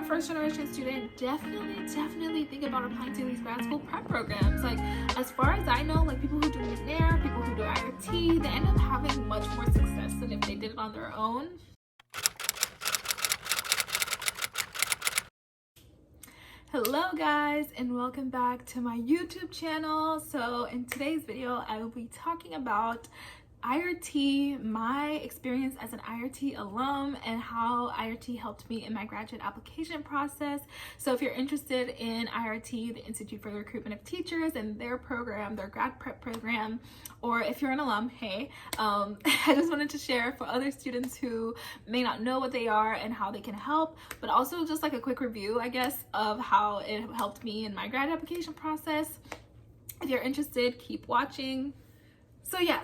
a first generation student, definitely think about applying to these grad school prep programs. Like, as far as I know, like people who do McNair, people who do IRT, they end up having much more success than if they did it on their own. Hello guys, and welcome back to my YouTube channel. So in today's video, I will be talking about IRT, my experience as an IRT alum, and how IRT helped me in my graduate application process. So if you're interested in IRT, the Institute for the Recruitment of Teachers, and their program, their grad prep program, or if you're an alum, hey, I just wanted to share for other students who may not know what they are and how they can help, but also just like a quick review, I guess, of how it helped me in my grad application process. If you're interested, keep watching.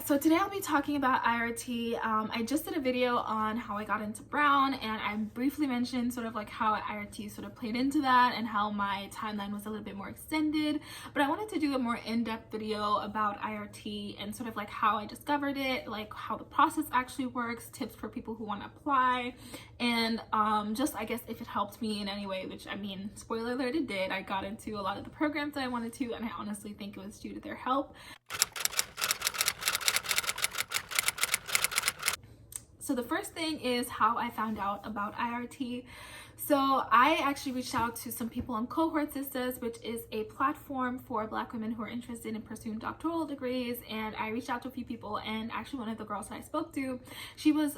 So today I'll be talking about IRT. I just did a video on how I got into Brown, and I briefly mentioned sort of like how IRT sort of played into that and how my timeline was a little bit more extended. But I wanted to do a more in-depth video about IRT and sort of like how I discovered it, like how the process actually works, tips for people who want to apply, and just I guess if it helped me in any way, which I mean, spoiler alert, it did. I got into a lot of the programs that I wanted to, and I honestly think it was due to their help. So the first thing is how I found out about IRT. So I actually reached out to some people on Cohort Sisters, which is a platform for Black women who are interested in pursuing doctoral degrees. And I reached out to a few people, and actually one of the girls that I spoke to, she was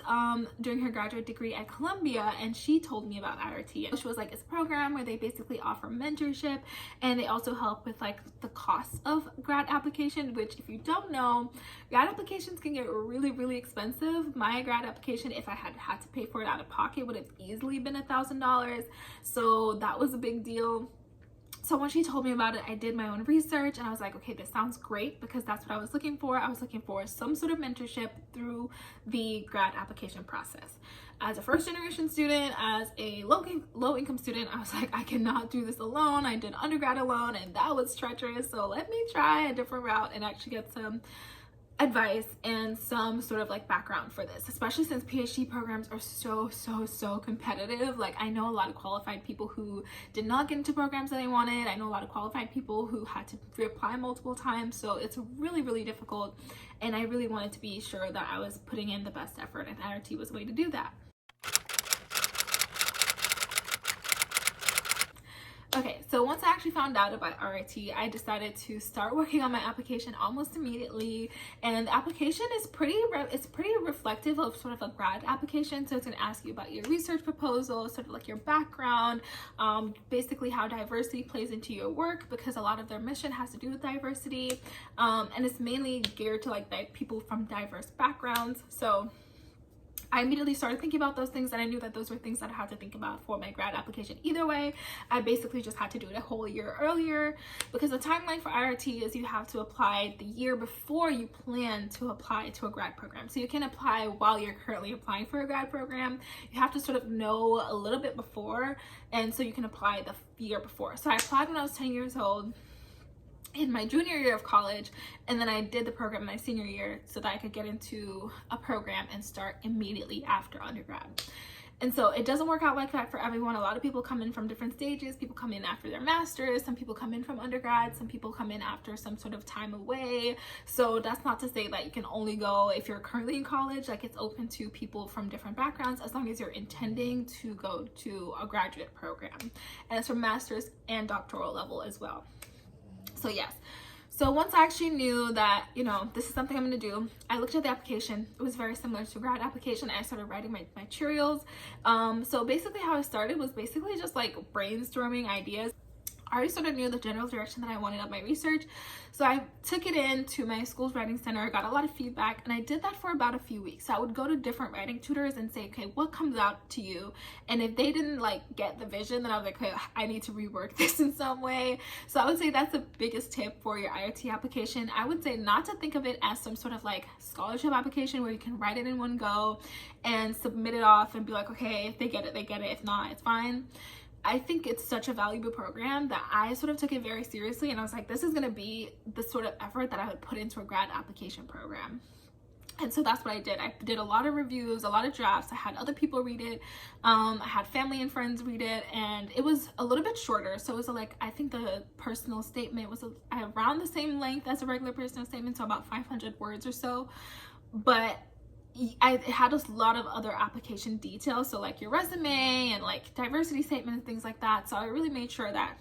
doing her graduate degree at Columbia, and she told me about IRT. And she was like, it's a program where they basically offer mentorship, and they also help with like the cost of grad application, which if you don't know, grad applications can get really expensive. My grad application, if I had to pay for it out of pocket, would have easily been $1,000. So that was a big deal. So when she told me about it, I did my own research, and I was like, okay, this sounds great, because that's what I was looking for. I was looking for some sort of mentorship through the grad application process. As a first generation student, as a low income student, I was like, I cannot do this alone. I did undergrad alone, and that was treacherous. So let me try a different route and actually get some advice and some sort of like background for this, especially since PhD programs are so competitive. Like, I know a lot of qualified people who did not get into programs that they wanted. I know a lot of qualified people who had to reapply multiple times. So it's really difficult, and I really wanted to be sure that I was putting in the best effort, and IRT was a way to do that. Okay, so once I actually found out about IRT, I decided to start working on my application almost immediately. And the application is pretty reflective of sort of a grad application. So it's going to ask you about your research proposal, sort of like your background, basically how diversity plays into your work, because a lot of their mission has to do with diversity, and it's mainly geared to like people from diverse backgrounds. So I immediately started thinking about those things, and I knew that those were things that I had to think about for my grad application. Either way, I basically just had to do it a whole year earlier, because the timeline for IRT is you have to apply the year before you plan to apply to a grad program. So you can apply while you're currently applying for a grad program. You have to sort of know a little bit before, and so you can apply the year before. So I applied when I was 10 years old, in my junior year of college, and then I did the program my senior year so that I could get into a program and start immediately after undergrad. And so it doesn't work out like that for everyone. A lot of people come in from different stages. People come in after their master's, some people come in from undergrad, some people come in after some sort of time away. So that's not to say that you can only go if you're currently in college. Like, it's open to people from different backgrounds as long as you're intending to go to a graduate program. And it's from master's and doctoral level as well. So yes, so once I actually knew that, you know, this is something I'm going to do, I looked at the application. It was very similar to a grad application, and I started writing my materials. So basically how I started was basically just like brainstorming ideas. I already sort of knew the general direction that I wanted of my research. So I took it into my school's writing center, got a lot of feedback, and I did that for about a few weeks. So I would go to different writing tutors and say, okay, what comes out to you? And if they didn't like get the vision, then I was like, okay, I need to rework this in some way. So I would say that's the biggest tip for your IRT application. I would say not to think of it as some sort of like scholarship application where you can write it in one go and submit it off and be like, okay, if they get it, they get it. If not, it's fine. I think it's such a valuable program that I sort of took it very seriously, and I was like, this is going to be the sort of effort that I would put into a grad application program. And so that's what I did. I did a lot of reviews, a lot of drafts. I had other people read it. I had family and friends read it, and it was a little bit shorter. So it was like, I think the personal statement was around the same length as a regular personal statement, so about 500 words or so. But it had a lot of other application details, so like your resume and like diversity statement and things like that. So I really made sure that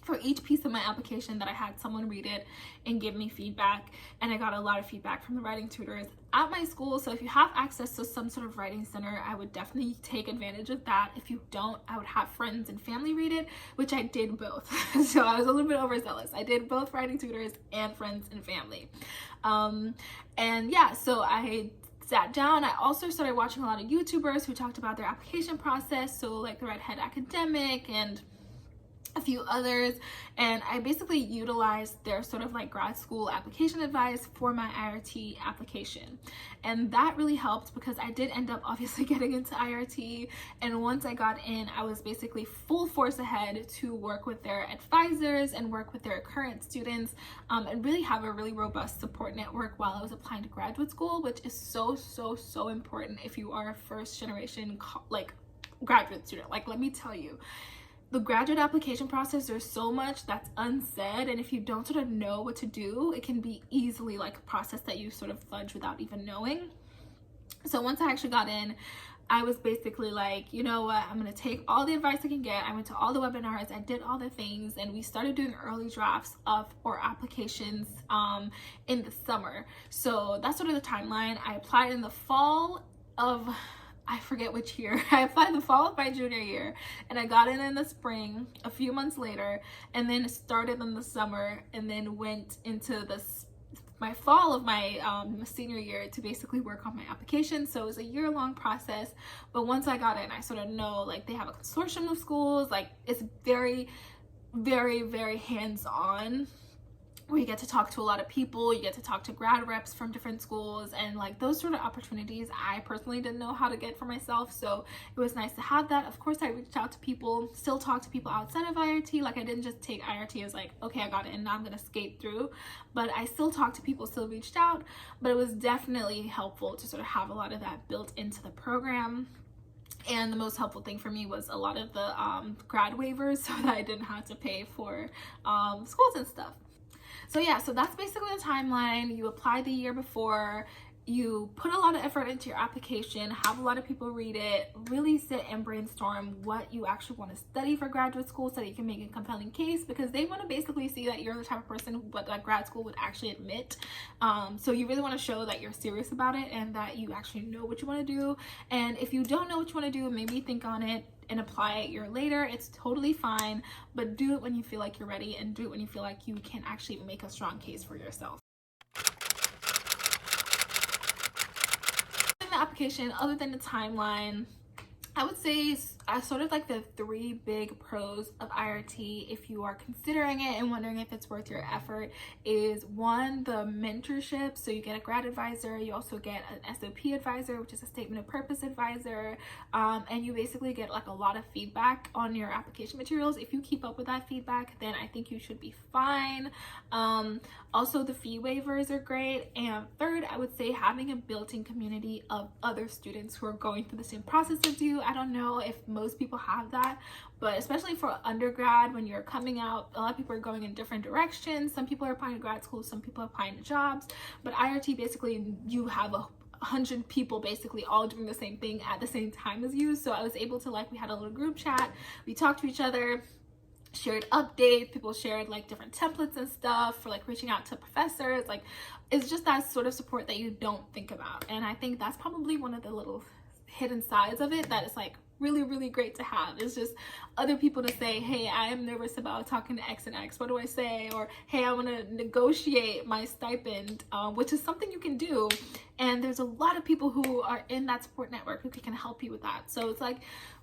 for each piece of my application that I had someone read it and give me feedback. And I got a lot of feedback from the writing tutors at my school. So if you have access to some sort of writing center, I would definitely take advantage of that. If you don't, I would have friends and family read it, which I did both. So I was a little bit overzealous. I did both writing tutors and friends and family. And yeah, so I sat down. I also started watching a lot of YouTubers who talked about their application process. So like the Redhead Academic and a few others, and I basically utilized their sort of like grad school application advice for my IRT application. And that really helped because I did end up obviously getting into IRT, and once I got in, I was basically full force ahead to work with their advisors and work with their current students, and really have a really robust support network while I was applying to graduate school, which is so important if you are a first generation like graduate student. Like, let me tell you, the graduate application process, there's so much that's unsaid, and if you don't sort of know what to do, it can be easily like a process that you sort of fudge without even knowing. So once I actually got in, I was basically like, you know what, I'm gonna take all the advice I can get. I went to all the webinars, I did all the things, and we started doing early drafts of our applications in the summer. So that's sort of the timeline. I applied in the fall of, I forget which year. I applied the fall of my junior year, and I got in the spring a few months later, and then started in the summer, and then went into my fall of my senior year to basically work on my application. So it was a year-long process, but once I got in, I sort of know, like, they have a consortium of schools, like it's very hands-on, where you get to talk to a lot of people, you get to talk to grad reps from different schools, and like those sort of opportunities I personally didn't know how to get for myself. So it was nice to have that. Of course, I reached out to people, still talk to people outside of IRT. Like, I didn't just take IRT as like, okay, I got it and now I'm gonna skate through, but I still talked to people, still reached out. But it was definitely helpful to sort of have a lot of that built into the program. And the most helpful thing for me was a lot of the grad waivers, so that I didn't have to pay for schools and stuff. So yeah, so that's basically the timeline. You apply the year before, you put a lot of effort into your application, have a lot of people read it, really sit and brainstorm what you actually want to study for graduate school so that you can make a compelling case, because they want to basically see that you're the type of person what that grad school would actually admit. So you really want to show that you're serious about it and that you actually know what you want to do. And if you don't know what you want to do, maybe think on it and apply it a year later. It's totally fine, but do it when you feel like you're ready, and do it when you feel like you can actually make a strong case for yourself. In the application, other than the timeline, I would say sort of like the 3 big pros of IRT, if you are considering it and wondering if it's worth your effort, is 1, the mentorship. So you get a grad advisor, you also get an SOP advisor, which is a statement of purpose advisor, and you basically get like a lot of feedback on your application materials. If you keep up with that feedback, then I think you should be fine. Also, the fee waivers are great. And 3rd, I would say having a built-in community of other students who are going through the same process as you. I don't know if most people have that, but especially for undergrad, when you're coming out, a lot of people are going in different directions. Some people are applying to grad school, some people are applying to jobs, but IRT, basically you have 100 people basically all doing the same thing at the same time as you. So I was able to, like, we had a little group chat, we talked to each other, shared updates, people shared like different templates and stuff for like reaching out to professors. Like, it's just that sort of support that you don't think about, and I think that's probably one of the little hidden sides of it that is like really great to have. It's just other people to say, hey, I am nervous about talking to X and X, what do I say? Or hey, I want to negotiate my stipend, which is something you can do, and there's a lot of people who are in that support network who can help you with that. So it's like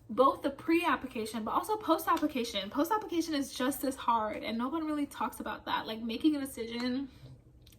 both the pre-application but also post-application. Post-application is just as hard, and no one really talks about that, like making a decision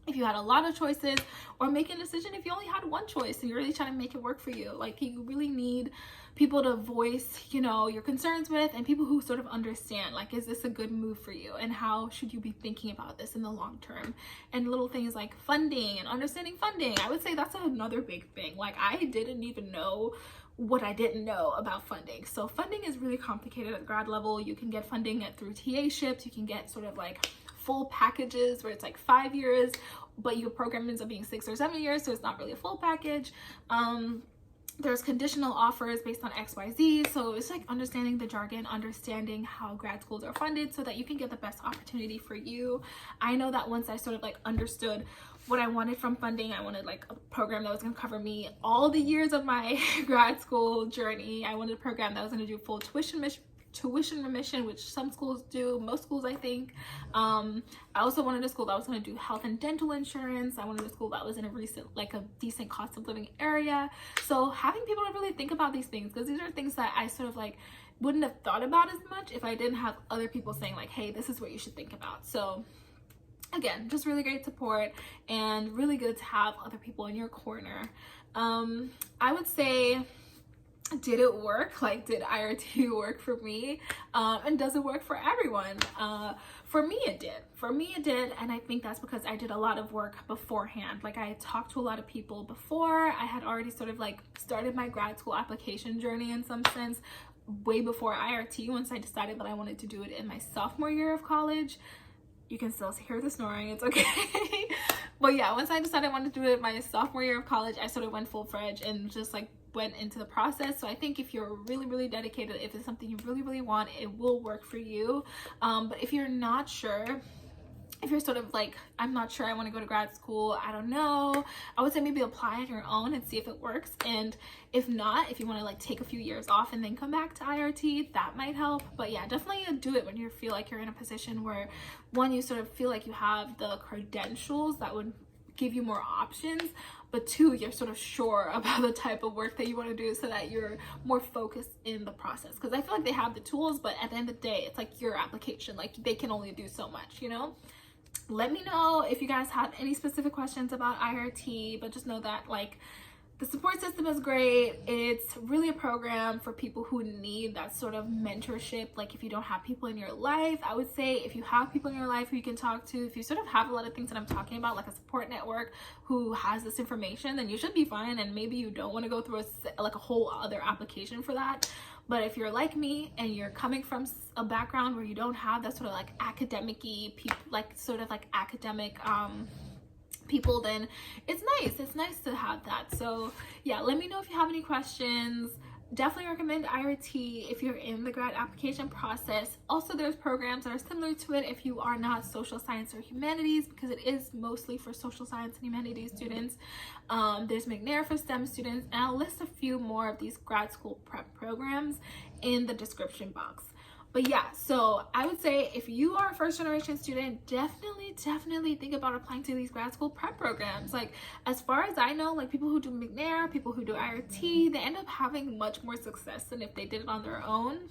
if you had a lot of choices, or making a decision if you only had one choice and you're really trying to make it work for you. Like, you really need people to voice, you know, your concerns with, and people who sort of understand, like, is this a good move for you, and how should you be thinking about this in the long term. And little things like funding and understanding funding, I would say that's another big thing. Like, I didn't even know what I didn't know about funding. So funding is really complicated at the grad level. You can get funding through TA-ships, you can get sort of like full packages where it's like 5 years, but your program ends up being 6 or 7 years, so it's not really a full package. There's conditional offers based on XYZ. So it's like understanding the jargon, understanding how grad schools are funded so that you can get the best opportunity for you. I know that once I sort of like understood what I wanted from funding, I wanted like a program that was going to cover me all the years of my grad school journey. I wanted a program that was going to do full tuition remission, which some schools do, most schools I think. I also wanted a school that was going to do health and dental insurance. I wanted a school that was in a decent cost of living area. So having people to really think about these things, because these are things that I sort of like wouldn't have thought about as much if I didn't have other people saying like, hey, this is what you should think about. So again, just really great support and really good to have other people in your corner. I would say, did it work? Like, did IRT work for me? And does it work for everyone? For me it did. And I think that's because I did a lot of work beforehand. Like, I talked to a lot of people before. I had already sort of like started my grad school application journey in some sense way before IRT, once I decided that I wanted to do it in my sophomore year of college. You can still hear the snoring, it's okay. But yeah, once I decided I wanted to do it my sophomore year of college, I sort of went full-fledged and just like went into the process. So I think if you're really dedicated, if it's something you really want, it will work for you. But if you're not sure, if you're sort of like, I'm not sure I want to go to grad school, I don't know, I would say maybe apply on your own and see if it works. And if not, if you want to like take a few years off and then come back to IRT, that might help. But yeah, definitely do it when you feel like you're in a position where, one, you sort of feel like you have the credentials that would give you more options, but two, you're sort of sure about the type of work that you want to do so that you're more focused in the process. Because I feel like they have the tools, but at the end of the day, it's like your application, like they can only do so much, you know. Let me know if you guys have any specific questions about IRT, but just know that like the support system is great. It's really a program for people who need that sort of mentorship. Like, if you don't have people in your life, I would say if you have people in your life who you can talk to, if you sort of have a lot of things that I'm talking about, like a support network who has this information, then you should be fine. And maybe you don't want to go through a whole other application for that. But if you're like me and you're coming from a background where you don't have that sort of like academic-y people, like sort of like academic people, then it's nice to have that. So yeah, let me know if you have any questions. Definitely recommend IRT if you're in the grad application process. Also, there's programs that are similar to it if you are not social science or humanities, because it is mostly for social science and humanities students. There's McNair for STEM students, and I'll list a few more of these grad school prep programs in the description box. But yeah, so I would say if you are a first generation student, definitely think about applying to these grad school prep programs. Like, as far as I know, like people who do McNair, people who do IRT, they end up having much more success than if they did it on their own.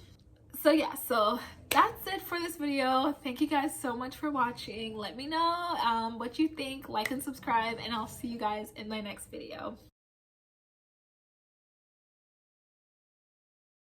So yeah, so that's it for this video. Thank you guys so much for watching. Let me know what you think, like and subscribe, and I'll see you guys in my next video.